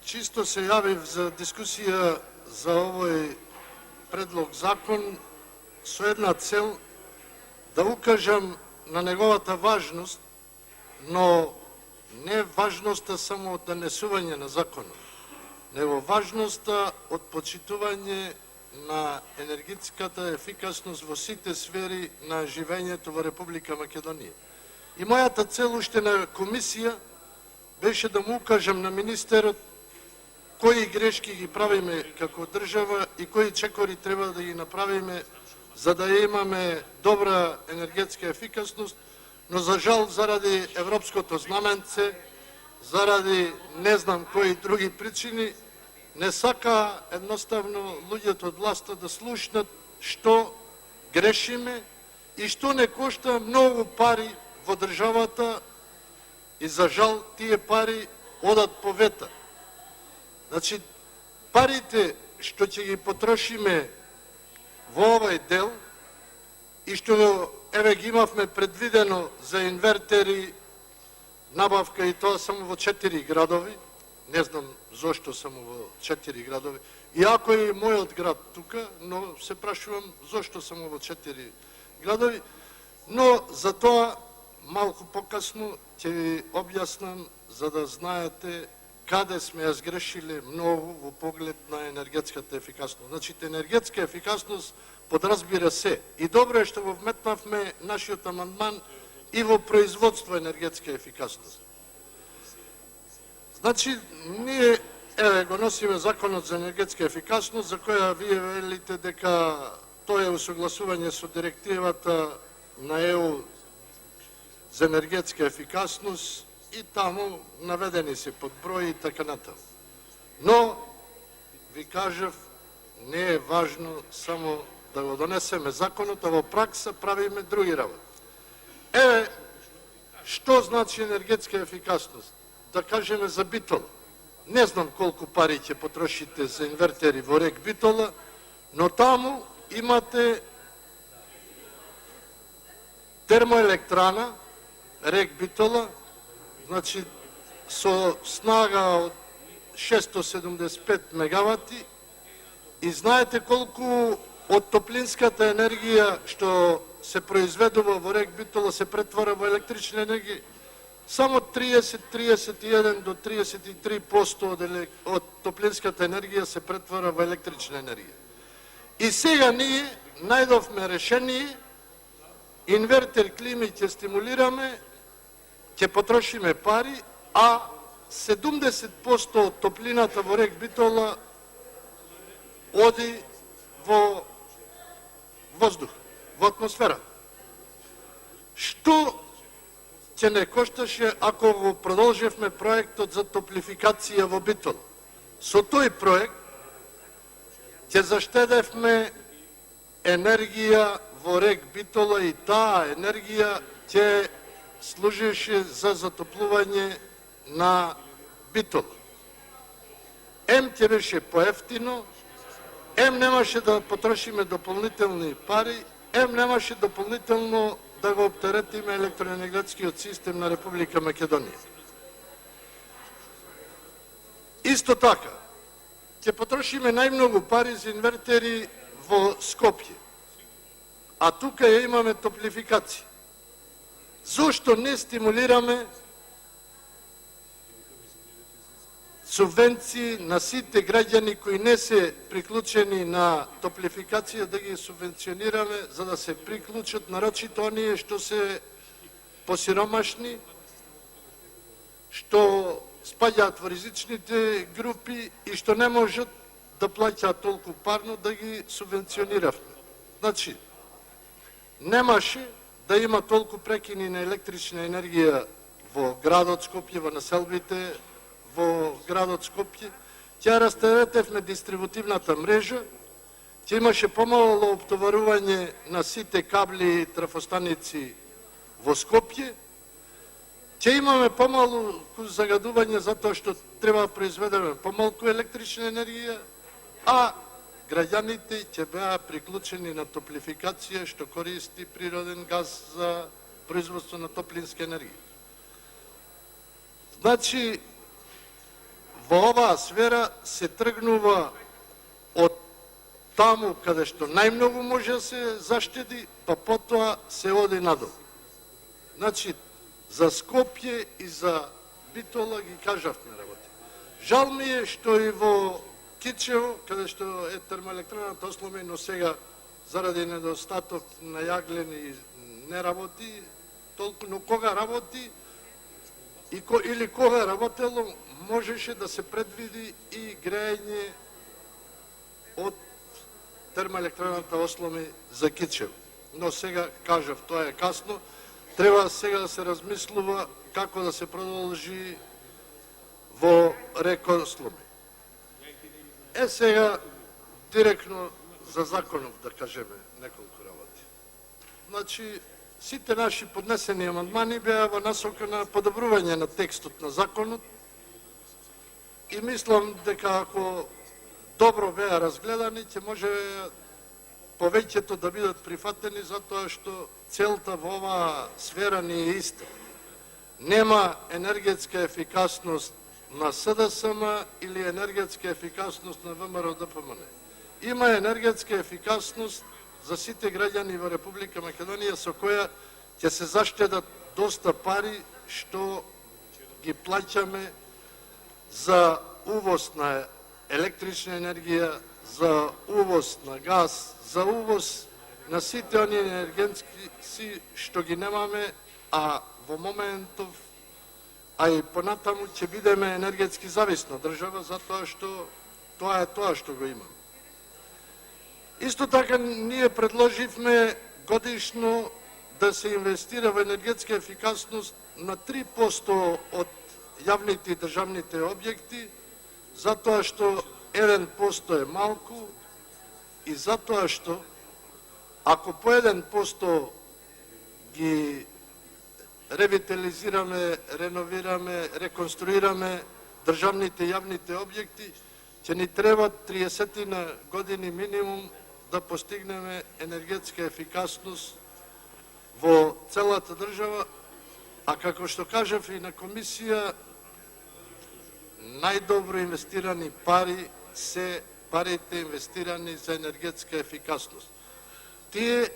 Чисто се јавив за дискусија за овој предлог закон со една цел да укажам на неговата важност, но не важноста само од донесување на законот, него важноста од почитување на енергетската ефикасност во сите сфери на живењето во Република Македонија. И мојата цел уште на комисија беше да му укажам на министерот кои грешки ги правиме како држава и кои чекори треба да ги направиме за да имаме добра енергетска ефикасност, но за жал заради европското знаменце, заради не знам кои други причини, не сака едноставно луѓето од власта да слушнат што грешиме и што не кошта многу пари во државата и за жал тие пари одат по ветар. Значи, парите што ќе ги потрошиме во овој дел и што еве ги имавме предвидено за инвертери, набавка и тоа само во 4 градови, не знам зошто само во 4 градови, иако е и мојот град тука, но се прашувам зошто само во 4 градови, но за тоа малку покасно ќе ви објаснам за да знаете каде сме ја сгрешиле многу во поглед на енергетската ефикасност. Значи, енергетска ефикасност подразбира се. И добро е што го вметнавме нашиот амандман и во производство енергетска ефикасност. Значи, ние го носиме законот за енергетска ефикасност, за која вие велите дека тоа е усогласување со директивата на ЕУ за енергетска ефикасност и таму наведени се под број и така натаму. Но, ви кажав, не е важно само да го донесеме законот, а во пракса правиме други работи. Еве, што значи енергетска ефикасност? Да кажеме за Битола. Не знам колку пари ќе потрошите за инвертери во РЕК Битола, но таму имате термоелектрана, РЕК Битола, значи со снага од 675 мегавати и знаете колку од топлинската енергија што се произведува во РЕК Битола се претвара во електрична енергија? Само 30-31 до 33% од топлинската енергија се претвара во електрична енергија. И сега ние најдовме решение, инвертер клими ќе стимулираме, ќе потрошиме пари, а 70% од топлината во РЕК Битола оди во воздух, во атмосфера. Што ќе не кошташе ако го продолжевме проектот за топлификација во Битола? Со тој проект ќе заштедевме енергија во РЕК Битола и таа енергија ќе служеше за затоплување на Битола. Ем ќе беше поевтино, ем немаше да потрошиме дополнителни пари, ем немаше дополнително да го оптеретиме електроенергетскиот систем на Република Македонија. Исто така, ќе потрошиме најмногу пари за инвертери во Скопје, а тука ја имаме топлификација. Зошто не стимулираме субвенции на сите граѓани кои не се приклучени на топлификација, да ги субвенционираме за да се приклучат, нарочито оние што се посиромашни, што спаѓаат во ризичните групи и што не можат да плаќаат толку парно, да ги субвенциониравме. Значи, немаше да има толку прекини на електрична енергија во градот Скопје, во населбите во градот Скопје, ќе растеретевме дистрибутивната мрежа, ќе имаше помало оптоварување на сите кабли и трафостаници во Скопје, ќе имаме помалку загадување затоа што треба да произведеме помалку електрична енергија, а граѓаните ќе беа приклучени на топлификација што користи природен газ за производство на топлинска енергија. Значи, во оваа сфера се тргнува од таму каде што најмногу може да се заштеди, па потоа се оди надолу. Значи, за Скопје и за Битола ги кажавме работи. Жал ми е што и во Кичево, каде што е термоелектраната осломи, но сега заради недостаток на јаглени не работи толку, но кога работи или кога работело, можеше да се предвиди и грејање од термоелектраната осломи за Кичево. Но сега, кажав, тоа е касно, треба сега да се размислува како да се продолжи во Рекосломи. Сега, директно за законов да кажеме неколку работи. Значи, сите наши поднесени амандмани беа во насока на подобрување на текстот на законот и мислам дека ако добро беа разгледани, ќе може повеќето да бидат прифатени, затоа што целта во оваа сфера не е иста. Нема енергетска ефикасност на СДСМ или енергетска ефикасност на ВМРО-ДПМН. Има енергетска ефикасност за сите граѓани во Република Македонија, со која ќе се заштедат доста пари што ги плаќаме за увоз на електрична енергија, за увоз на газ, за увоз на сите оние енергенски што ги немаме, а во моментов, а и понатаму ќе бидеме енергетски зависна држава, затоа што тоа е тоа што го имаме. Исто така ние предложивме годишно да се инвестира во енергетска ефикасност на 3% од јавните и државните објекти, затоа што 1% е малку и затоа што ако по 1% ги ревитализираме, реновираме, реконструираме државните и јавните објекти, ќе ни треба 30 години минимум да постигнеме енергетска ефикасност во целата држава, а како што кажав и на комисија, најдобро инвестирани пари се парите инвестирани за енергетска ефикасност. Тие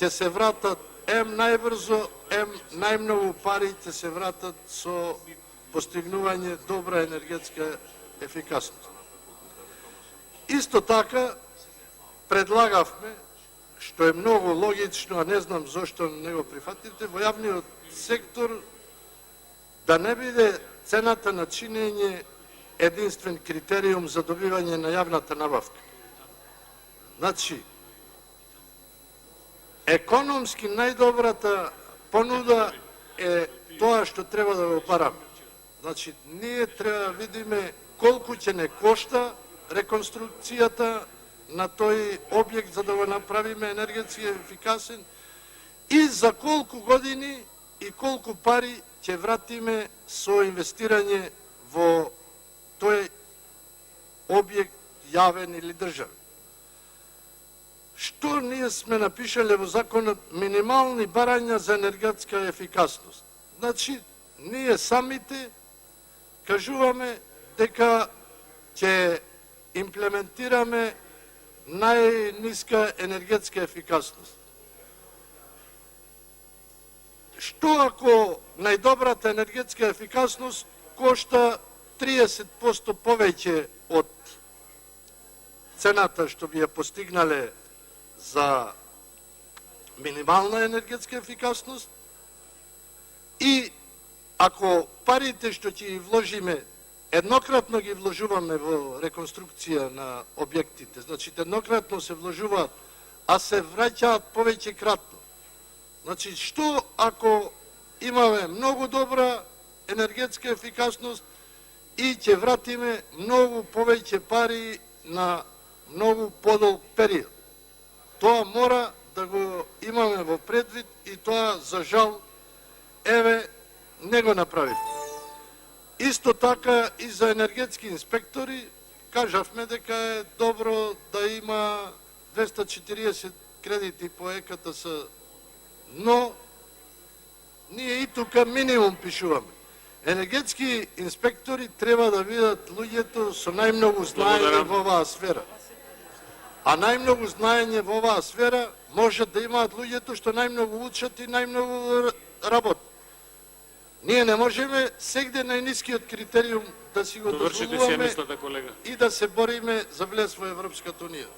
ќе се вратат најбрзо, најмногу пари ќе се вратат со постигнување добра енергетска ефикасност. Исто така, предлагавме, што е многу логично, а не знам зошто не го прифатите, во јавниот сектор да не биде цената на чинење единствен критериум за добивање на јавната набавка. Значи, економски најдобрата понуда е тоа што треба да го бараме. Значи, ние треба да видиме колку ќе не кошта реконструкцијата на тој објект за да го направиме енергетски ефикасен и за колку години и колку пари ќе вратиме со инвестирање во тој објект јавен или државен. Што ние сме напишале во законот минимални барања за енергетска ефикасност? Значи, ние самите кажуваме дека ќе имплементираме најниска енергетска ефикасност. Што ако најдобрата енергетска ефикасност кошта 30% повеќе од цената што би ја постигнале за минимална енергетска ефикасност и ако парите што ќе ги вложиме еднократно ги вложуваме во реконструкција на објектите, значи еднократно се вложуваат, а се враќаат повеќе кратно. Значи, што ако имаме многу добра енергетска ефикасност и ќе вратиме многу повеќе пари на многу подолг период? Тоа мора да го имаме во предвид и тоа, за жал, не го направивме. Исто така и за енергетски инспектори, кажавме дека е добро да има 240 кредити по ЕКТС, но ние и тука минимум пишуваме. Енергетски инспектори треба да бидат луѓето со најмногу знаење во оваа сфера. А најмногу знаење во оваа сфера може да имаат луѓето што најмногу учат и најмногу работат. Ние не можеме сегде најнискиот критериум да си го дозволуваме и да се бориме за влез во Европската унија.